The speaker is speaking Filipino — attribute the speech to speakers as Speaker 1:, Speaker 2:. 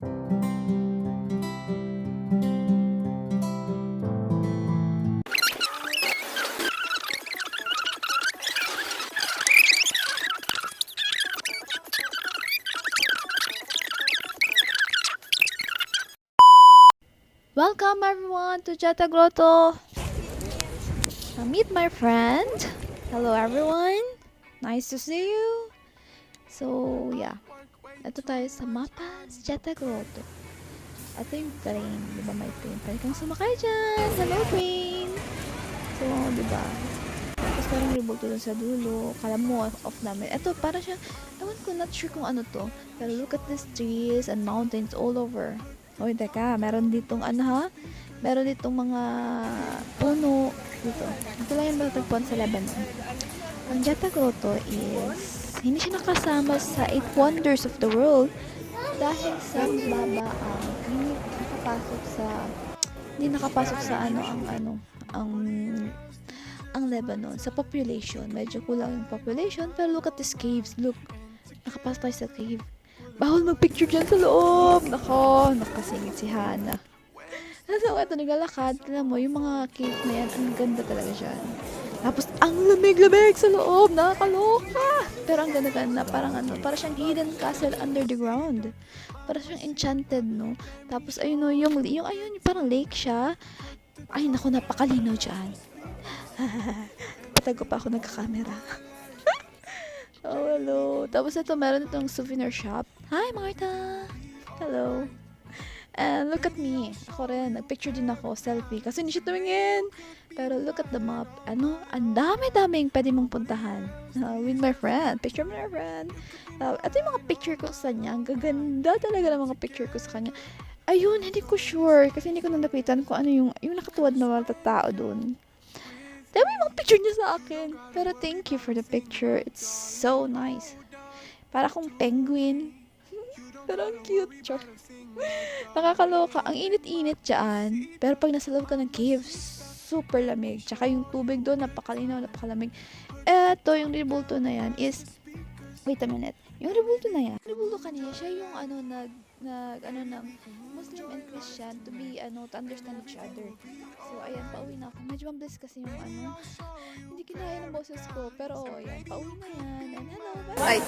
Speaker 1: Welcome everyone to Jetta Grotto. Meet my friend. Hello everyone. Nice to see you. So yeah, ito tayo sa mapa sa Jetta Grotto. Ito yung train, di ba may train? Pwede kang sumakay dyan. Hello train. So, di ba? Tapos parang revolto dun sa dulo. Kala mo off namin. Ito para siya, ewan ko, not sure kung ano to. Pero look at these trees and mountains all over. Oy, teka, meron ditong ano ha? Meron ditong mga puno dito. Ito lang yung matatagpuan sa Lebanon. Ang Jetta Grotto is hindi siya nakasama sa 8 Wonders of the World dahil sa baba hindi nakapasok sa ang Lebanon sa population. Medyo kulang yung population, pero look at these caves. Look, nakapasok tayo sa cave. Bawal mag-picture dyan sa loob. Nakasingit si Hana. So, ito naglalakad. Alam mo, yung mga cave na yan, ang ganda talaga dyan. Tapos, ang lamig-lamig sa loob. Nakakaloka. Pero ang ganda-ganda. Parang siyang hidden castle under the ground. Parang siyang enchanted, no? Tapos, ayun, no, yung parang lake siya. Ay, naku, napakalinaw dyan. Patago pa ako nagka-camera. Oh, hello. Tapos ito, meron itong souvenir shop. Hi, Martha! Hello. And look at me. Ako rin. Nagpicture din ako. Selfie. Kasi hindi siya tumingin. Pero look at the map. Ang dami-daming pwede mong puntahan. With my friend. Picture with my friend. Ito yung mga picture ko sa kanya. Ang gaganda talaga ng mga picture ko sa kanya. Ayun, hindi ko sure. Kasi hindi ko nalapitan kung ano yung nakatuwad na mga tao doon. Dami yung picture niya sa akin. Pero thank you for the picture. It's so nice. Para akong penguin. Pero ang cute siya. Nakakaloka. Ang init-init dyan. Pero pag nasa loob ka ng cave, super lamig. Tsaka yung tubig doon, napakalinaw, napakalamig. Eto, yung rebulto na yan is... Wait a minute. Yung rebulto na yan. Rebulto kanina, siya yung ng Muslim and Christian to understand each other. So, ayan, pauwi na ako. Medyo mabilis kasi yung hindi kinaya ng boses ko. Pero, ayan, pauwi na yan. And hello, bye!